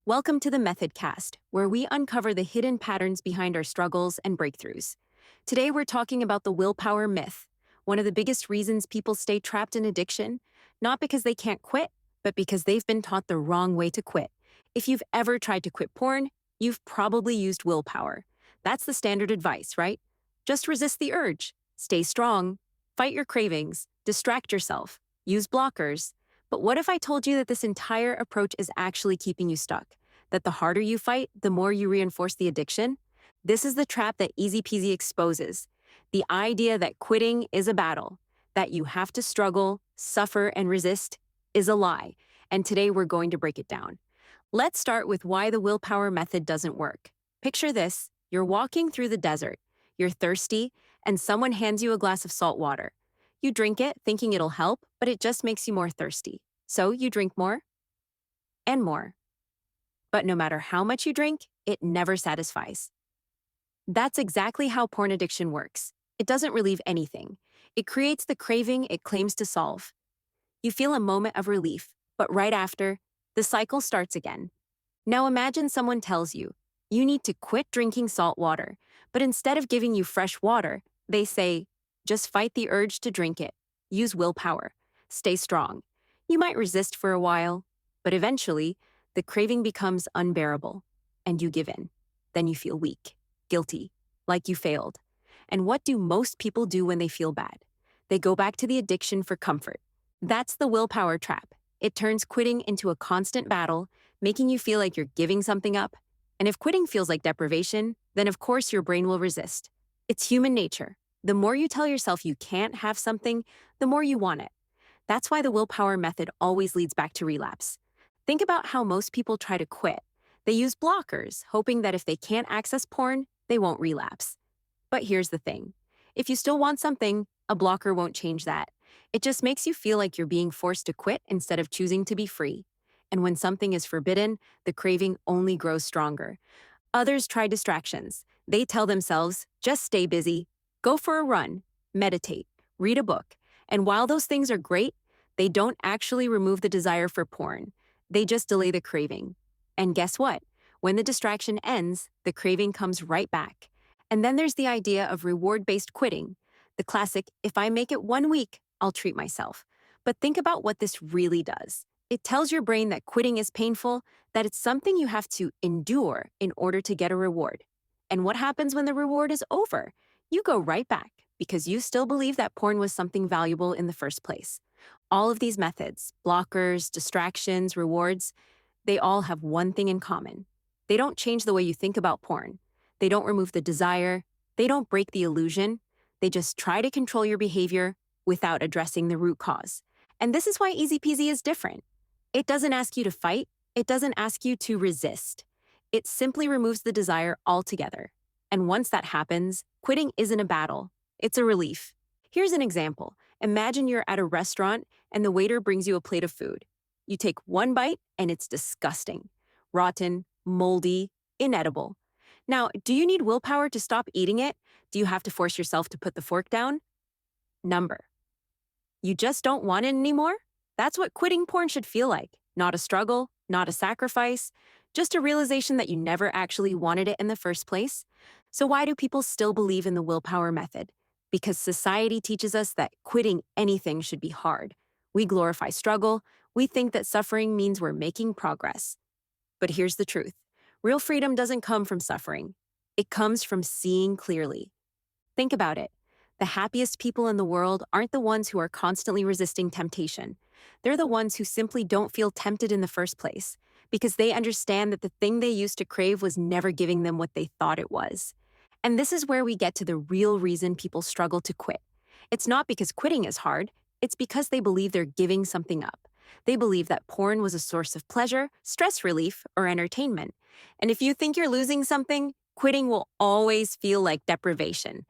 Welcome to the Methodcast, where we uncover the hidden patterns behind our struggles and breakthroughs. Today, we're talking about the willpower myth, one of the biggest reasons people stay trapped in addiction, not because they can't quit, but because they've been taught the wrong way to quit. If you've ever tried to quit porn, you've probably used willpower. That's the standard advice, right? Just resist the urge, stay strong, fight your cravings, distract yourself, use blockers. But what if I told you that this entire approach is actually keeping you stuck? That the harder you fight, the more you reinforce the addiction? This is the trap that Easy Peasy exposes. The idea that quitting is a battle, that you have to struggle, suffer, and resist is a lie. And today we're going to break it down. Let's start with why the willpower method doesn't work. Picture this: you're walking through the desert, you're thirsty, and someone hands you a glass of salt water. You drink it thinking it'll help, but it just makes you more thirsty. So you drink more and more. But no matter how much you drink, it never satisfies. That's exactly how porn addiction works. It doesn't relieve anything. It creates the craving it claims to solve. You feel a moment of relief, but right after, the cycle starts again. Now imagine someone tells you, you need to quit drinking salt water, but instead of giving you fresh water, they say, just fight the urge to drink it. Use willpower. Stay strong. You might resist for a while, but eventually, the craving becomes unbearable, and you give in. Then you feel weak, guilty, like you failed. And what do most people do when they feel bad? They go back to the addiction for comfort. That's the willpower trap. It turns quitting into a constant battle, making you feel like you're giving something up. And if quitting feels like deprivation, then of course your brain will resist. It's human nature. The more you tell yourself you can't have something, the more you want it. That's why the willpower method always leads back to relapse. Think about how most people try to quit. They use blockers, hoping that if they can't access porn, they won't relapse. But here's the thing. If you still want something, a blocker won't change that. It just makes you feel like you're being forced to quit instead of choosing to be free. And when something is forbidden, the craving only grows stronger. Others try distractions. They tell themselves, just stay busy, go for a run, meditate, read a book. And while those things are great, they don't actually remove the desire for porn. They just delay the craving. And guess what? When the distraction ends, the craving comes right back. And then there's the idea of reward-based quitting. The classic, if I make it 1 week, I'll treat myself. But think about what this really does. It tells your brain that quitting is painful, that it's something you have to endure in order to get a reward. And what happens when the reward is over? You go right back because you still believe that porn was something valuable in the first place. All of these methods, blockers, distractions, rewards, they all have one thing in common. They don't change the way you think about porn. They don't remove the desire. They don't break the illusion. They just try to control your behavior without addressing the root cause. And this is why Easy Peasy is different. It doesn't ask you to fight. It doesn't ask you to resist. It simply removes the desire altogether. And once that happens, quitting isn't a battle. It's a relief. Here's an example. Imagine you're at a restaurant and the waiter brings you a plate of food. You take one bite and it's disgusting. Rotten, moldy, inedible. Now, do you need willpower to stop eating it? Do you have to force yourself to put the fork down? Number. You just don't want it anymore? That's what quitting porn should feel like. Not a struggle, not a sacrifice, just a realization that you never actually wanted it in the first place. So why do people still believe in the willpower method? Because society teaches us that quitting anything should be hard. We glorify struggle. We think that suffering means we're making progress. But here's the truth. Real freedom doesn't come from suffering. It comes from seeing clearly. Think about it. The happiest people in the world aren't the ones who are constantly resisting temptation. They're the ones who simply don't feel tempted in the first place, because they understand that the thing they used to crave was never giving them what they thought it was. And this is where we get to the real reason people struggle to quit. It's not because quitting is hard. It's because they believe they're giving something up. They believe that porn was a source of pleasure, stress relief, or entertainment. And if you think you're losing something, quitting will always feel like deprivation.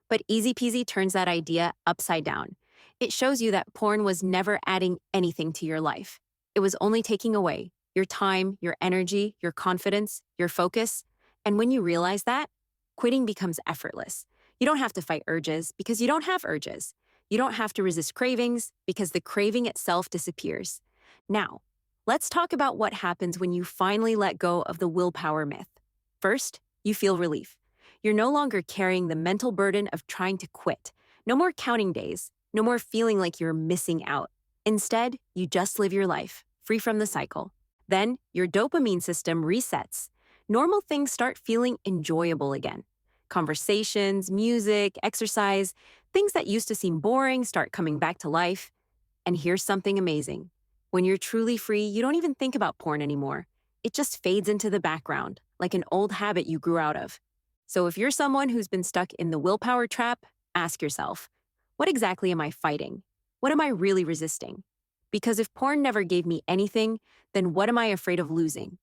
But Easy Peasy turns that idea upside down. It shows you that porn was never adding anything to your life. It was only taking away your time, your energy, your confidence, your focus. And when you realize that, quitting becomes effortless. You don't have to fight urges because you don't have urges. You don't have to resist cravings because the craving itself disappears. Now, Let's talk about what happens when you finally let go of the willpower myth. First, you feel relief. You're no longer carrying the mental burden of trying to quit. No more counting days. No more feeling like you're missing out. Instead, you just live your life, free from the cycle. Then, your dopamine system resets. Normal things start feeling enjoyable again. Conversations, music, exercise, things that used to seem boring start coming back to life. And here's something amazing. When you're truly free, you don't even think about porn anymore. It just fades into the background, like an old habit you grew out of. So if you're someone who's been stuck in the willpower trap, ask yourself, what exactly am I fighting? What am I really resisting? Because if porn never gave me anything, then what am I afraid of losing?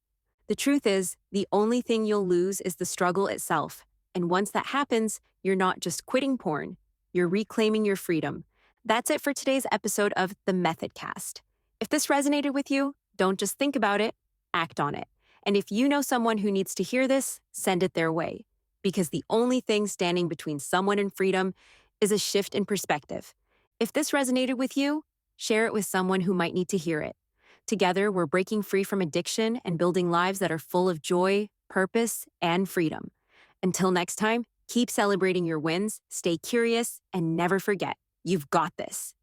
The truth is, the only thing you'll lose is the struggle itself. And once that happens, you're not just quitting porn, you're reclaiming your freedom. That's it for today's episode of the Methodcast. If this resonated with you, don't just think about it, act on it. And if you know someone who needs to hear this, send it their way. Because the only thing standing between someone and freedom is a shift in perspective. If this resonated with you, share it with someone who might need to hear it. Together, we're breaking free from addiction and building lives that are full of joy, purpose, and freedom. Until next time, keep celebrating your wins, stay curious, and never forget, you've got this.